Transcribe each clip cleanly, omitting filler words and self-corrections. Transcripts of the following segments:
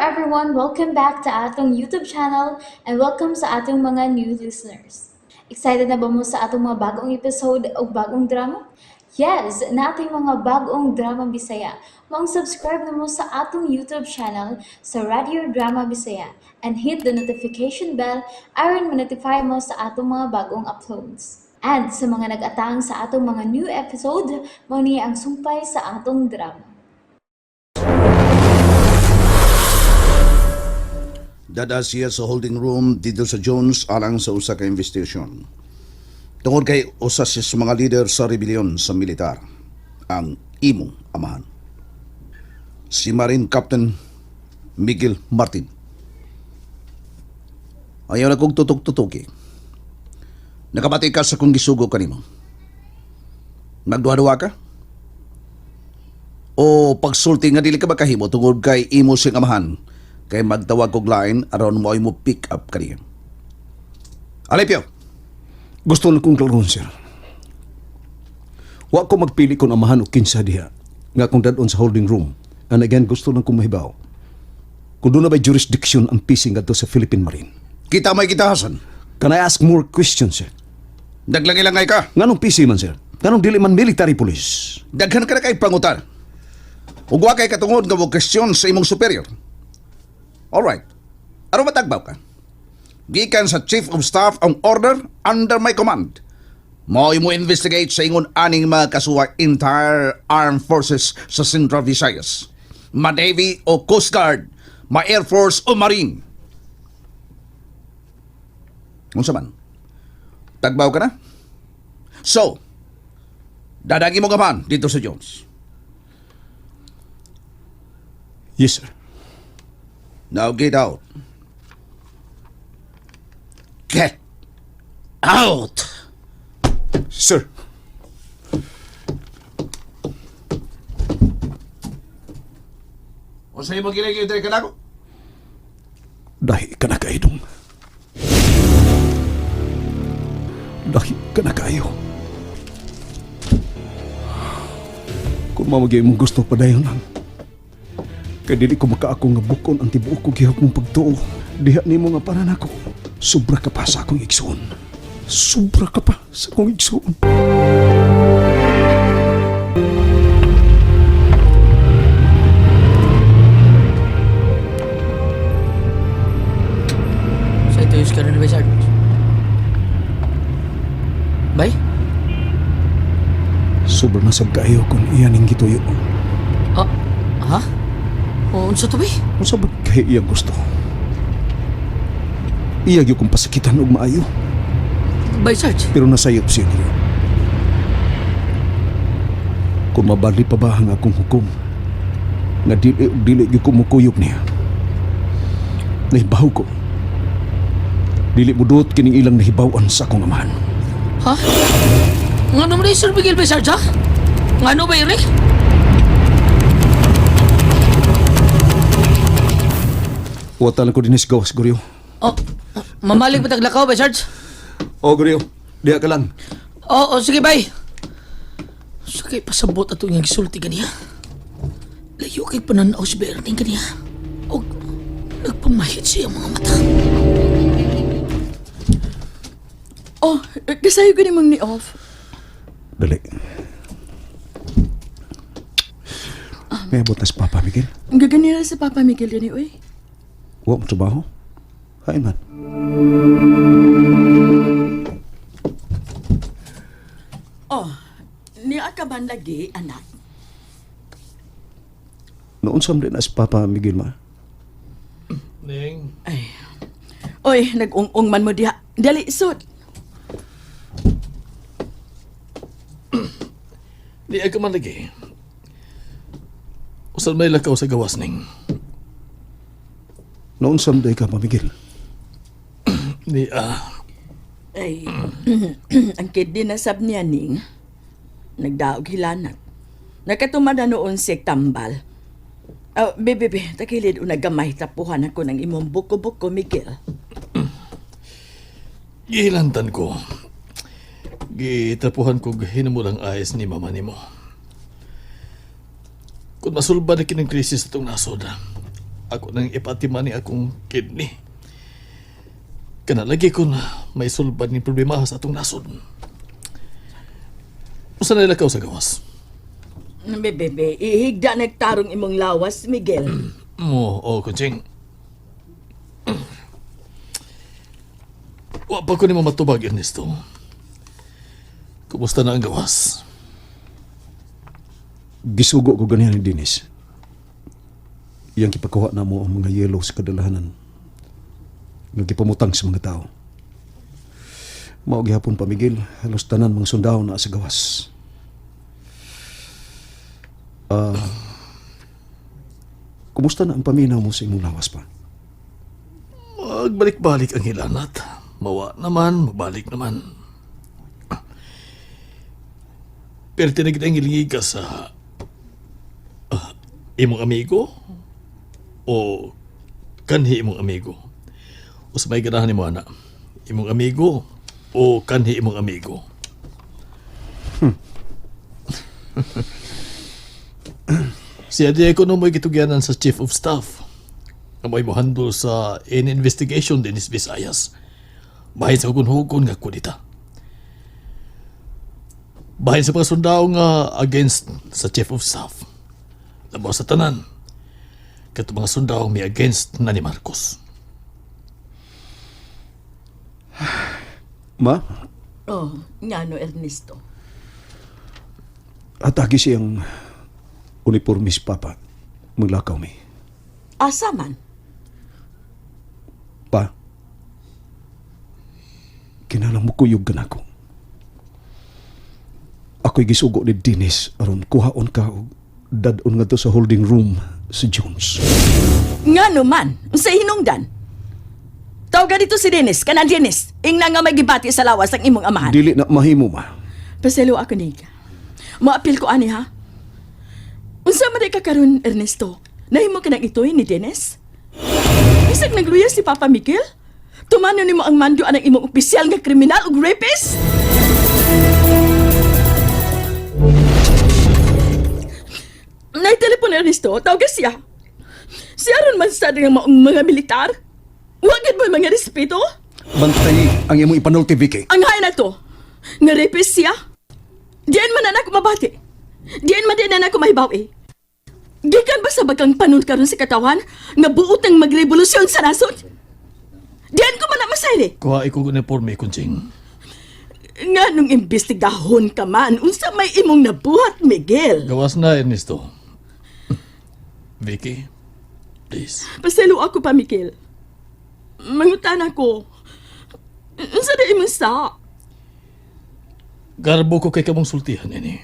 everyone, welcome back to atong YouTube channel and welcome sa atong mga new listeners. Excited na ba mo sa atong mga bagong episode o bagong drama? Yes, na ating mga bagong drama Bisaya. Subscribe na mo sa atong YouTube channel sa Radio Drama Bisaya and hit the notification bell aron ma-notify mo sa atong mga bagong uploads. And sa mga nag-atang sa atong mga new episode, mao ni ang sumpay sa atong drama. Dada siya sa holding room dito sa Jones alang sa usa ka investigation. Tungod kay usa siya sa mga leader sa rebellion sa militar, ang imong amahan. Si Marine Captain Miguel Martin. Ayaw na kong tutok-tutoki. Nakabati ka sa kong gisugo kanimo. Nagduha-duha ka? O pagsulti nga dili ka makahimo tungod kay imo sing amahan kay magtawag kog lain aron mo pick up kaniya. Alipio, Gusto na kong klaron, sir. Wa ko magpili kung amahan o kinsa diha nga kung dadon sa holding room. And again, gusto lang kong mahibaw. Kung doon na ba'y jurisdiction ang pising ato sa Philippine Marine? kita may kitahasan. Can I ask more questions, sir? Naglangi-langay ka. Nganong PC man, sir? Nganong dili man military police? Daghan ka na kay pangutan. Ug wa kay katungod nga mo question sa imong superior. Alright. Aron matagbaw ka? Gikan sa Chief of Staff ang order under my command. Mao imo investigate sa ingon aning mga kasuwa entire armed forces sa Central Visayas. Ma-Navy o Coast Guard, ma-Air Force o Marine. Unsa man? Tagbaw ka na? So, dadagi mo gaman dito sa Jones. Yes, sir. Now get out. Get out! Sir. O sa'yo mo ginagay ka na ako? Dahi ka na kaidong. Dahi ka na kayo. Kung mamagay mong gusto pa dayon lang. Kaya dili ko makaako nga bukon ang tibuok ko gihap mong pagtuo. Diha ni mo nga panan ako. Sobra ka pa sa akong igsoon. Sobra ka pa sa akong igsoon. Sa ito yung karon ni Wizard. Bay? Sobra na sab kaayo kung iyan ang gituyo. Ah, ha? O, unsa to bay? Kung sa kay iyang gusto. Iyag yung kong pasakitan og maayo. Bay, Sarge? Pero nasayop siya niyo. Kung mabali pa ba ang akong hukom, nga dili yung kumukuyog niya. Nahibaw ko. Dili mo doot kining ilang nahibawan sa akong amahan. Ha? Nga naman rin, Sir Miguel, bay, Sarge, ha? Nga no, bay, Ray? Wata lang ko din gawas, Guryo. Oh, mamalig pa taglakaw, bay, Sarge? O, Guryo, diha ka lang. Oo, sige, bay. Sige, pasabot ato yung gisulti ganiya. Layo kay pananaw si Bernie ganiya. O, nagpamahit siya ang mga mata. Oh, kasayo ko namang ni off. Dali. May abot na si Papa Miguel. Ang gaganira sa Papa Miguel yan uy. Huwag mo trabaho. Hain man. Oh, niya ka man lagi, anak? Noon sa na si Papa Miguel ma. Ning. Ay. Oy, nag-ung-ung man mo diha. Dali, sud. Di ay ka man lagi. Usan may lakaw sa gawas ning. Noon sa ka pa Miguel. Di Ay, ang kid din nasab niya ning. Nagdaog hilanat. Nakatumad na noon si tambal. Oh, bebe, takilid o nagamay tapuhan ako ng imong buko-buko, Miguel. gihilantan ko. Gitapuhan ko hinamulang ayos ni mama nimo. Kung masulba na kining krisis itong nasod, ako nang ipatima ni akong kidney. Kanalagi ko na may sulban ni problema sa atong nasod. Usa na ilakaw sa gawas? Bebe, ihigda nagtarong imong lawas, Miguel. Kunching. Wa pa ko ni mo matubag, Ernesto. Kumusta na ang gawas? Gisugo ko ganihan ni Dennis. Iyang kipakuha na mo ang mga yellow sa kadalahanan. Nagipamutang sa mga tao. Mao gihapon pa Miguel, halos tanan mga sundao na sa gawas. Kumusta na ang paminaw mo sa imong lawas pa? Magbalik-balik ang hilanat. Mawa naman, mabalik naman. Pero tinagid ang hilingi ka sa imong amigo o kanhi imong amigo. O sa may ganahan ni mo, anak, imong amigo o kanhi imong amigo. Siya di ko mo'y gitugyanan sa Chief of Staff na may mohandol sa investigation din is Visayas. Bahin sa hugon-hugon nga kudita. Bahin sa mga sundao nga against sa Chief of Staff. Labaw sa tanan, kato mga sundao may against na ni Marcos. Ma, Oh, nga no, Ernesto. atagi siyang uniformis papa. Maglakaw mi. Asa man? Pa, kinalang mo kuyog ka na ako. Ako'y gisugo ni Dennis aron kuhaon ka og dadon nga to sa holding room si Jones. Nga no man, sa hinungdan. Tawagan dito si Dennis, kanan Dennis. Ingna nga may gibati sa lawas ang imong amahan. Dili na mahimo ma. Paselo ako niga. Maapil ko ani ha. Unsa man ka karon Ernesto? Nahimo ka nang itoy ni Dennis? Isag nagluya si Papa Miguel? Tumano nimo ang mando anang imong opisyal nga kriminal ug rapist? Nay telepon Ernesto, tawagan siya. Siya ron man sa nga maong mga militar? Wagad mo mga respeto? Bantay ang imong ipanulti, Vicky. Ang hay na to, nga rapist siya. Diyan man na ako mabati. Diyan man din na ako mahibawi. Gikan ba sa bagang panon karon sa katawan nga buot ang magrevolusyon sa nasod? Diyan ko man na masayli. Kuha ko uniforme, Kunching. Nga nung imbestigahon ka man, unsa may imong nabuhat, Miguel. Gawas na, Ernesto. Vicky, please. Paselo ako pa, Miguel. Mangutan ako. Unsa na imong sa? Garbo ko kay kamong sultihan, ini.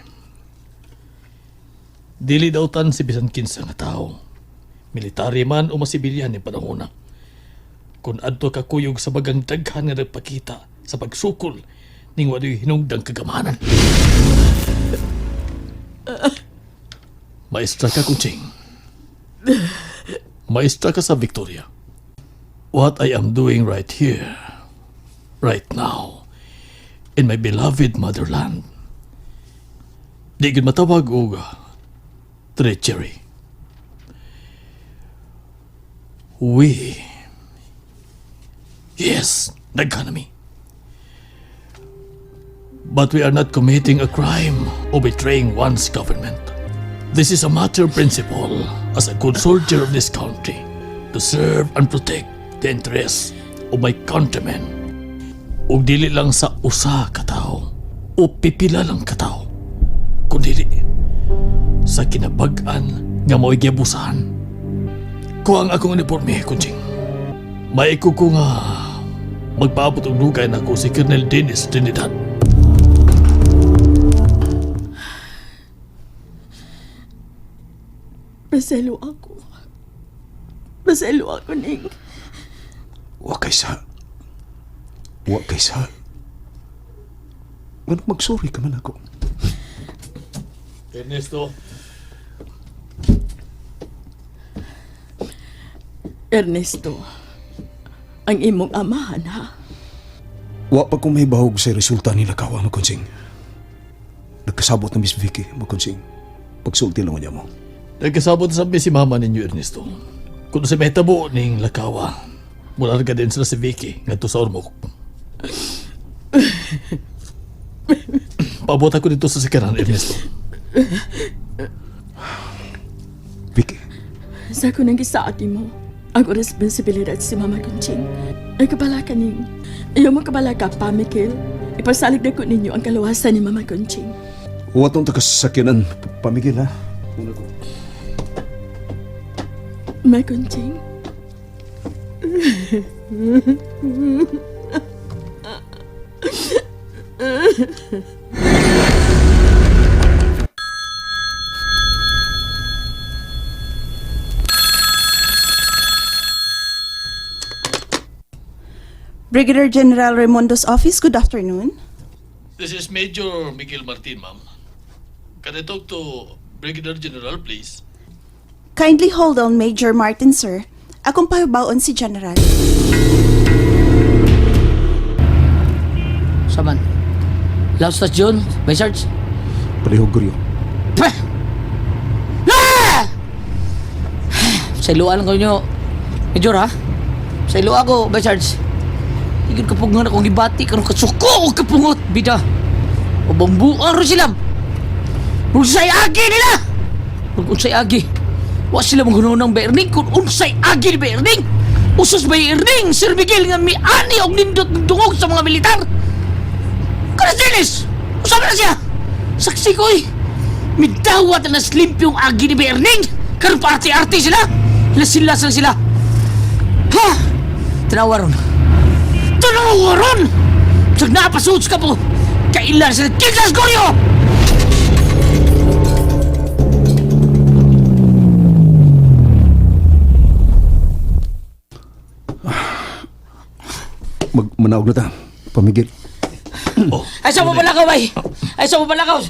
Dili daw tan si bisan kinsa nga tao. Military man o masibilyan ni panahona. Kung adto ka kuyog sa bagang daghan nga nagpakita sa pagsukol ning waday hinungdang kagamanan. Maestra ka, Kunching. Maestra ka sa Victoria. What I am doing right here, right now, in my beloved motherland, di gid matawag og treachery. We, yes, nagkanami. But we are not committing a crime or betraying one's government. This is a matter of principle as a good soldier of this country to serve and protect the interests of my countrymen. Ug dili lang sa usa ka tawo o pipila lang ka tawo, kundi sa kinabag-an nga mo'y giabusahan. Kuha ang akong uniforme, Kunching. Maiko ko nga magpaabot og lugay na ko si Colonel Dennis Trinidad. Paselo ako. Paselo ako, Ning. Wa kay sa. Wa kay sa. Ano magsorry ka man ako? Ernesto, Ernesto, ang imong amahan, ha? Wa pa ko may bahog sa resulta ni Lakawa, Makunsing. Nagkasabot na Miss Vicky, Makunsing. Pagsulti lang niya mo. nagkasabot sa si mama ninyo, Ernesto. Kung si Metabo ning Lakawa, mula ka din sila si Vicky nga to sa Ormoc. Paabot ako dito sa sikaran, Ernesto. Vicky, Sa ako nang gisaagi mo, ang responsibilidad si Mama Kunching. Ay kabala ka ning. Ayaw mo kabala ka pa, Mikil. Ipasalig na ko ninyo ang kaluwasan ni Mama Kunching. huwag itong tagasakyanan, pamigil ha. Una ko. Mama Kunching. Brigadier General Raimondo's office, good afternoon. This is Major Miguel Martin, ma'am. Can I talk to Brigadier General, please? Kindly hold on, Major Martin, sir. Akong pahibaon si General. Saman. Last station, by Sarge. Palihog Guryo. Pah! Ah! Sa iluan ko nyo, Major ha? Sa iluan ko, by Sarge. Higit kapungan akong gibati, karong kasuko o kapungot, bida. O bambuan rin sila. Unsay agi nila! Kung unsay agi, wa sila maghunaw ng Berning kung unsay agi ni Berning. Usos ba Berning, Sir Miguel nga mi-ani og nindot ng dungog sa mga militar. Kanas Dennis! Usama na siya! Saksi ko eh! Midawat na slimp yung agi ni Berning! Karoon pa arte-arte sila! Lasilas lang sila! Ha! Tinawa ron! Tinawa ron! Sag napasuot ka po! Kailan sila Kinsas Goryo! Manaog na ta, pamigil. Ay, saan mo balakaw, bay? Ay, saan mo balakaw?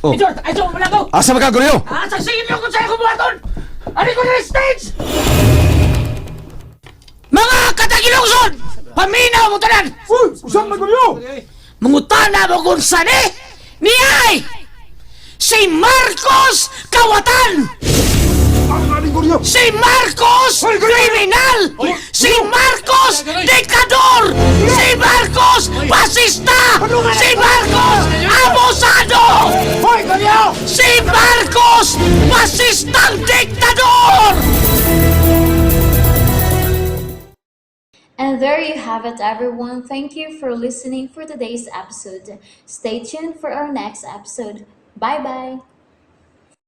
Oh. Major, ay, saan mo balakaw? Asa ba ka, Guryo? Saksihin niyo kung saan ako buhaton! Ano ko na stage? Mga katagilongson! Paminaw mo tanan! Uy! Saan na, Guryo? Mangutana mo kung saan eh! Niyay! Si Marcos Kawatan! Guryo! Si Marcos Kriminal! Si Marcos Dikador! Si Marcos Pasista! Si Marcos Abusado! Hoy, Guryo! Si Marcos Pasistang Diktador! And there you have it, everyone. Thank you for listening for today's episode. Stay tuned for our next episode. Bye bye.